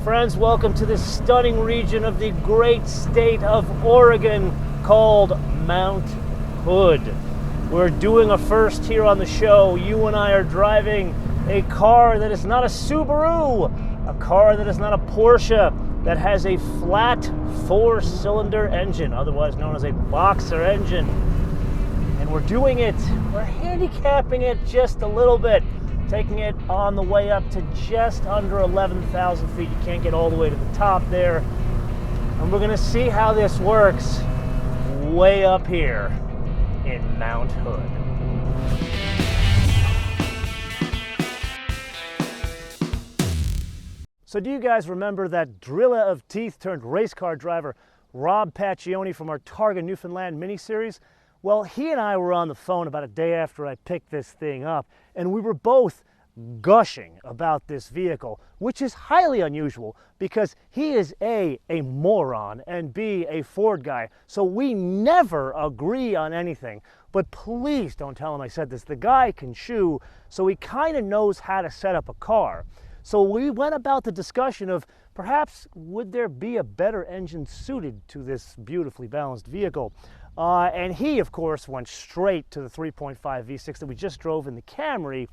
Friends, welcome to this stunning region of the great state of Oregon called Mount Hood. We're doing a first here on the show. You and I are driving a car that is not a Subaru, a car that is not a Porsche, that has a flat four-cylinder engine, otherwise known as a boxer engine. And we're handicapping it just a little bit, taking it on the way up to just under 11,000 feet. You can't get all the way to the top there. And we're gonna see how this works way up here in Mount Hood. So do you guys remember that driller of teeth turned race car driver Rob Paccioni from our Targa Newfoundland miniseries? Well, he and I were on the phone about a day after I picked this thing up, and we were both gushing about this vehicle, which is highly unusual because he is A, moron, and B, a Ford guy. So we never agree on anything. But please don't tell him I said this. The guy can shoe, so he kind of knows how to set up a car. So we went about the discussion of perhaps would there be a better engine suited to this beautifully balanced vehicle? And he, of course, went straight to the 3.5 V6 that we just drove in the Camry.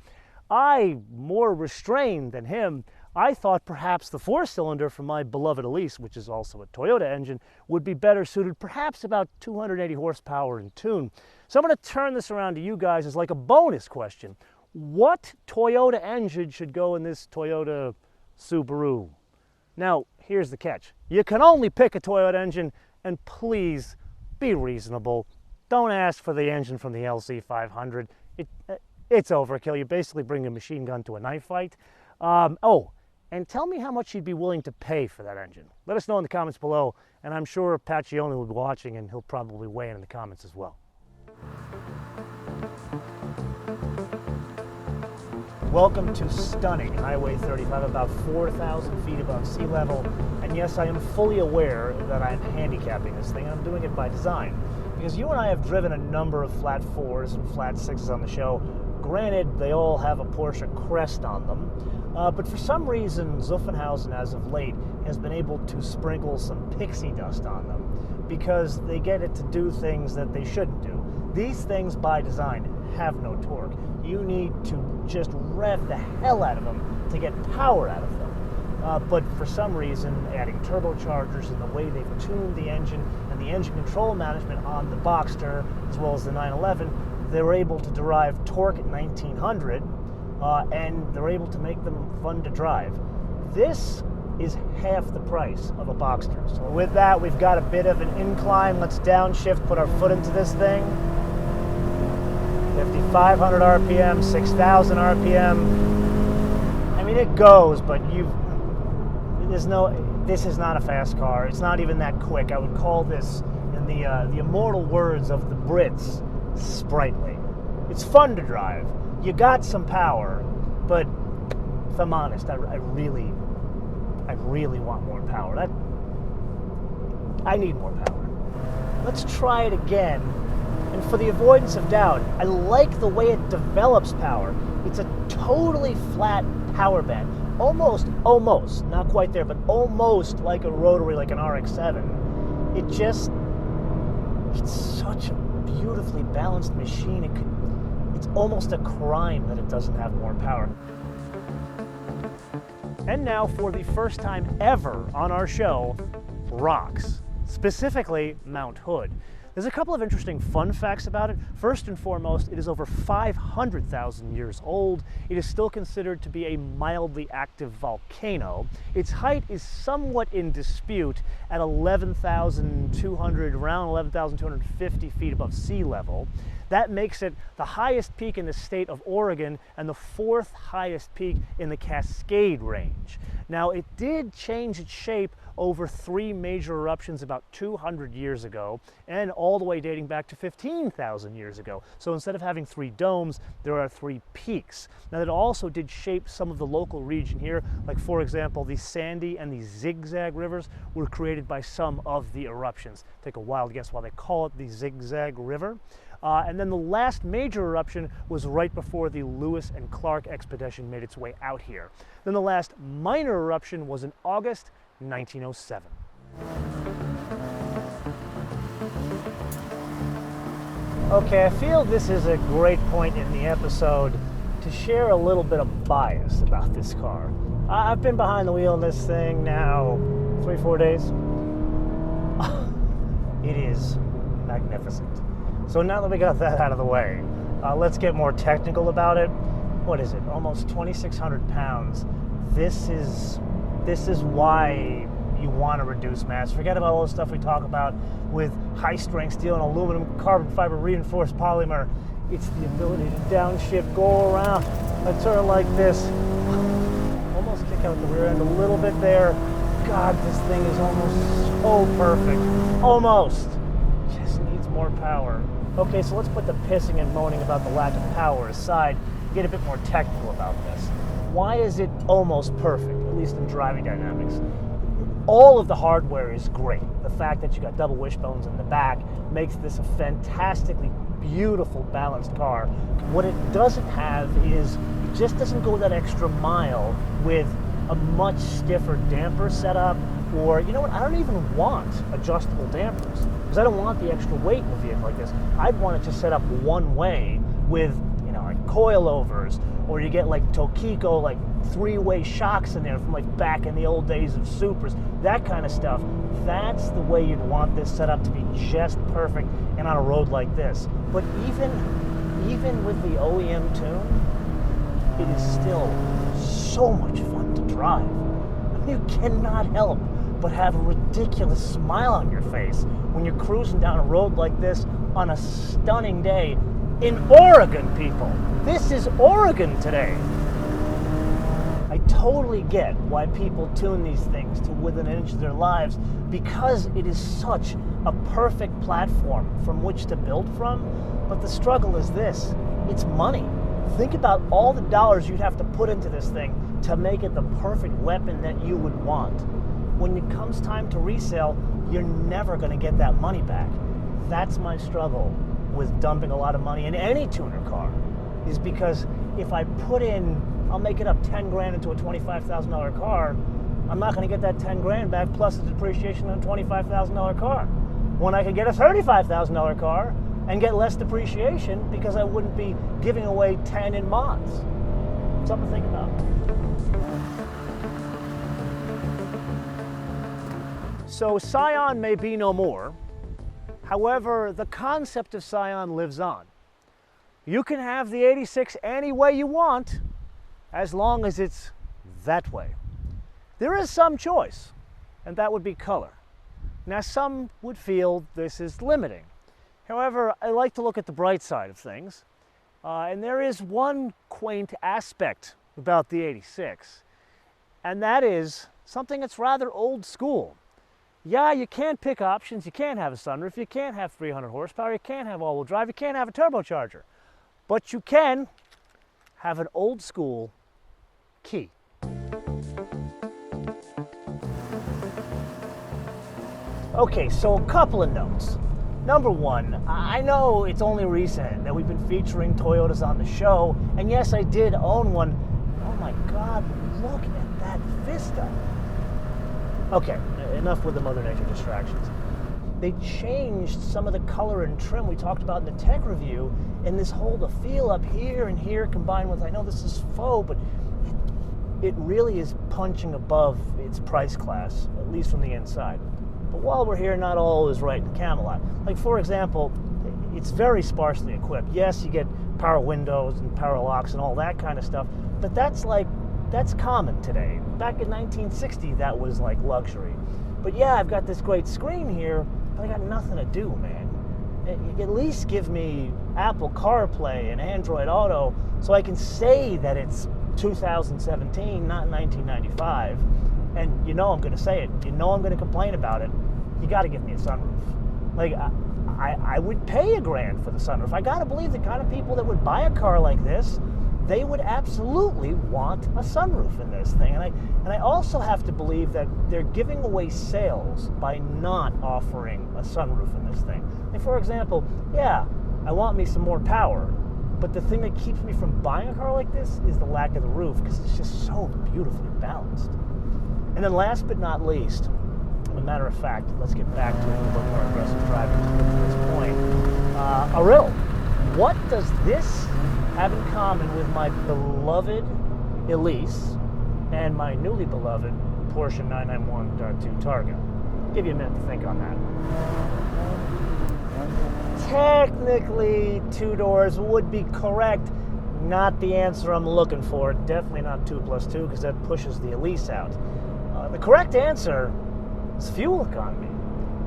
I, more restrained than him, I thought perhaps the four-cylinder from my beloved Elise, which is also a Toyota engine, would be better suited, perhaps about 280 horsepower in tune. So I'm going to turn this around to you guys as like a bonus question. What Toyota engine should go in this Toyota Subaru? Now, here's the catch. You can only pick a Toyota engine, and please be reasonable. Don't ask for the engine from the LC500. It's overkill. You basically bring a machine gun to a knife fight. And tell me how much you'd be willing to pay for that engine. Let us know in the comments below, and I'm sure Paccioni will be watching, and he'll probably weigh in the comments as well. Welcome to stunning Highway 35, about 4,000 feet above sea level. And yes, I am fully aware that I'm handicapping this thing, and I'm doing it by design. Because you and I have driven a number of flat fours and flat sixes on the show. Granted, they all have a Porsche crest on them. But for some reason, Zuffenhausen, as of late, has been able to sprinkle some pixie dust on them because they get it to do things that they shouldn't do. These things, by design, have no torque. You need to just rev the hell out of them to get power out of them. But for some reason, adding turbochargers and the way they've tuned the engine and the engine control management on the Boxster, as well as the 911, they're able to derive torque at 1900, and they're able to make them fun to drive. This is half the price of a Boxster. So with that, we've got a bit of an incline. Let's downshift, put our foot into this thing. 5,500 RPM, 6,000 RPM. I mean, it goes, but this is not a fast car. It's not even that quick. I would call this, in the immortal words of the Brits, sprightly. It's fun to drive. You got some power, but if I'm honest, I really want more power. I need more power. Let's try it again. And for the avoidance of doubt, I like the way it develops power. It's a totally flat power band. Almost, not quite there, but almost like a rotary, like an RX-7. It's such a beautifully balanced machine. It's almost a crime that it doesn't have more power. And now, for the first time ever on our show, rocks. Specifically, Mount Hood. There's a couple of interesting fun facts about it. First and foremost, it is over 500,000 years old. It is still considered to be a mildly active volcano. Its height is somewhat in dispute at 11,200, around 11,250 feet above sea level. That makes it the highest peak in the state of Oregon and the fourth highest peak in the Cascade Range. Now, it did change its shape over three major eruptions about 200 years ago, and all the way dating back to 15,000 years ago. So instead of having three domes, there are three peaks. Now, that also did shape some of the local region here, like for example, the Sandy and the Zigzag rivers were created by some of the eruptions. Take a wild guess why they call it the Zigzag River. And then the last major eruption was right before the Lewis and Clark expedition made its way out here. Then the last minor eruption was in August 1907. Okay, I feel this is a great point in the episode to share a little bit of bias about this car. I've been behind the wheel in this thing now 3-4 days. It is magnificent. So now that we got that out of the way, let's get more technical about it. What is it? Almost 2,600 pounds. This is why you want to reduce mass. Forget about all the stuff we talk about with high-strength steel and aluminum carbon fiber reinforced polymer. It's the ability to downshift, go around, a turn like this. Almost kick out the rear end a little bit there. God, this thing is almost so perfect. Almost. Just needs more power. Okay, so let's put the pissing and moaning about the lack of power aside and get a bit more technical about this. Why is it almost perfect, at least in driving dynamics? All of the hardware is great. The fact that you got double wishbones in the back makes this a fantastically beautiful, balanced car. What it doesn't have is, it just doesn't go that extra mile with a much stiffer damper setup, or, you know what, I don't even want adjustable dampers, because I don't want the extra weight in a vehicle like this. I'd want it to set up one way with, you know, like coilovers, or you get like Tokiko, like 3-way shocks in there from like back in the old days of Supras, that kind of stuff. That's the way you'd want this setup to be just perfect and on a road like this. But even with the OEM tune, it is still so much fun to drive. You cannot help but have a ridiculous smile on your face when you're cruising down a road like this on a stunning day in Oregon, people. This is Oregon today. I totally get why people tune these things to within an inch of their lives, because it is such a perfect platform from which to build from. But the struggle is this: it's money. Think about all the dollars you'd have to put into this thing to make it the perfect weapon that you would want. When it comes time to resale, you're never going to get that money back. That's my struggle with dumping a lot of money in any tuner car, is because if I put in, I'll make it up 10 grand into a $25,000 car, I'm not going to get that 10 grand back plus the depreciation on a $25,000 car. When I could get a $35,000 car and get less depreciation because I wouldn't be giving away 10 in mods. Something to think about. So Scion may be no more. However, the concept of Scion lives on. You can have the 86 any way you want, as long as it's that way. There is some choice, and that would be color. Now, some would feel this is limiting. However, I like to look at the bright side of things, and there is one quaint aspect about the 86, and that is something that's rather old school. Yeah, you can't pick options, you can't have a sunroof, you can't have 300 horsepower, you can't have all-wheel drive, you can't have a turbocharger, but you can have an old school key. Okay, so a couple of notes. Number one, I know it's only recent that we've been featuring Toyotas on the show, and yes, I did own one. Oh my God, look at that Vista. Okay, enough with the Mother Nature distractions. They changed some of the color and trim we talked about in the tech review, and this whole the feel up here and here combined with, I know this is faux, but it really is punching above its price class, at least from the inside. But while we're here, not all is right in Camelot. Like, for example, it's very sparsely equipped. Yes, you get power windows and power locks and all that kind of stuff, but that's common today. Back in 1960, that was like luxury. But yeah, I've got this great screen here, but I got nothing to do, man. At least give me Apple CarPlay and Android Auto so I can say that it's 2017, not 1995. And you know I'm going to say it. You know I'm going to complain about it. You got to give me a sunroof. Like, I would pay $1,000 for the sunroof. I got to believe the kind of people that would buy a car like this, they would absolutely want a sunroof in this thing. And I also have to believe that they're giving away sales by not offering a sunroof in this thing. Like, for example, yeah, I want me some more power. But the thing that keeps me from buying a car like this is the lack of the roof, because it's just so beautifully balanced. And then last but not least, as a matter of fact, let's get back to a little bit more aggressive driving to get to this point. A riddle. What does this have in common with my beloved Elise and my newly beloved Porsche 991.2 Targa? I'll give you a minute to think on that. Technically, 2 doors would be correct. Not the answer I'm looking for. Definitely not 2 plus 2, because that pushes the Elise out. The correct answer is fuel economy.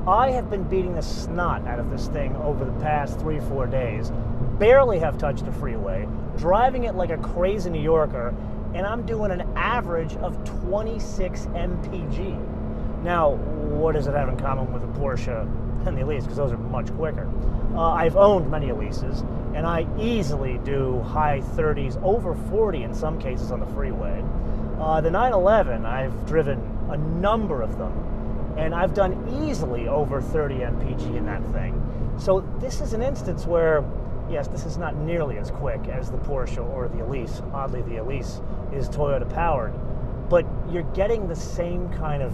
I have been beating the snot out of this thing over the past 3-4 days. Barely have touched the freeway, driving it like a crazy New Yorker, and I'm doing an average of 26 mpg. Now, what does it have in common with the Porsche and the Elise? Because those are much quicker. I've owned many Elises, and I easily do high 30s, over 40 in some cases on the freeway. The 911, I've driven a number of them, and I've done easily over 30 mpg in that thing. So this is an instance where, yes, this is not nearly as quick as the Porsche or the Elise. Oddly, the Elise is Toyota powered, but you're getting the same kind of,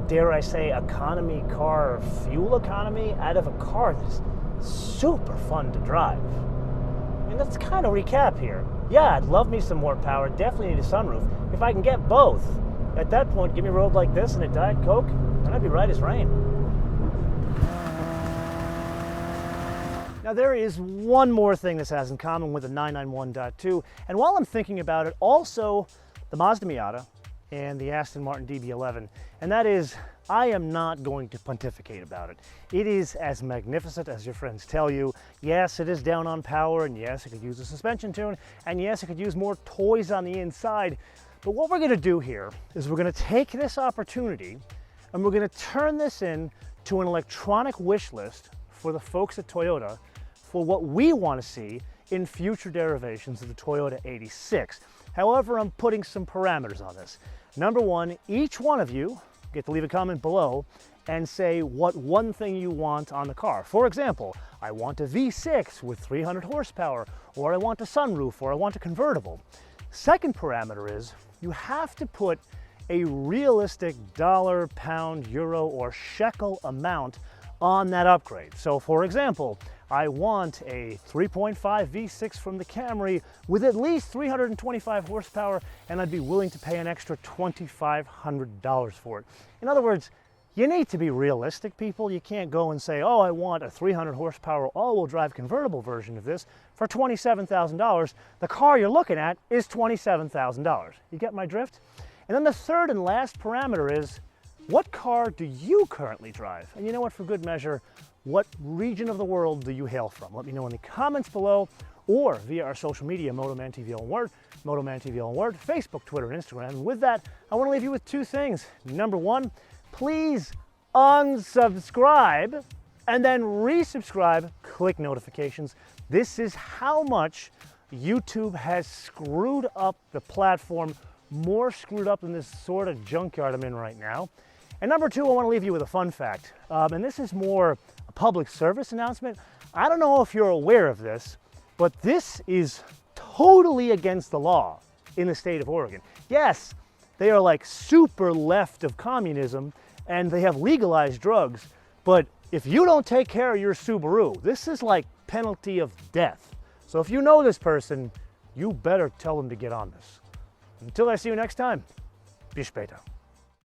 dare I say, economy car, fuel economy out of a car that's super fun to drive. I mean, let's kind of recap here. Yeah, I'd love me some more power, definitely need a sunroof. If I can get both, at that point, give me a road like this and a Diet Coke, and I'd be right as rain. Now, there is one more thing this has in common with the 991.2, and while I'm thinking about it, also the Mazda Miata and the Aston Martin DB11, and that is, I am not going to pontificate about it. It is as magnificent as your friends tell you. Yes, it is down on power, and yes, it could use a suspension tune, and yes, it could use more toys on the inside. But what we're going to do here is we're going to take this opportunity and we're going to turn this into an electronic wish list for the folks at Toyota for what we want to see in future derivations of the Toyota 86. However, I'm putting some parameters on this. Number one, each one of you get to leave a comment below and say what one thing you want on the car. For example, I want a V6 with 300 horsepower, or I want a sunroof, or I want a convertible. Second parameter is you have to put a realistic dollar, pound, euro, or shekel amount on that upgrade. So for example, I want a 3.5 V6 from the Camry with at least 325 horsepower, and I'd be willing to pay an extra $2,500 for it. In other words, you need to be realistic, people. You can't go and say, oh, I want a 300 horsepower all-wheel drive convertible version of this for $27,000. The car you're looking at is $27,000. You get my drift? And then the third and last parameter is, what car do you currently drive? And you know what, for good measure, what region of the world do you hail from? Let me know in the comments below, or via our social media, MotoManTV all one word, MotoManTV all one word, Facebook, Twitter, and Instagram. And with that, I want to leave you with two things. Number one, please unsubscribe and then resubscribe, click notifications. This is how much YouTube has screwed up the platform, more screwed up than this sort of junkyard I'm in right now. And number two, I want to leave you with a fun fact. And this is more a public service announcement. I don't know if you're aware of this, but this is totally against the law in the state of Oregon. Yes, they are like super left of communism and they have legalized drugs, but if you don't take care of your Subaru, this is like penalty of death. So if you know this person, you better tell them to get on this. Until I see you next time, bis später.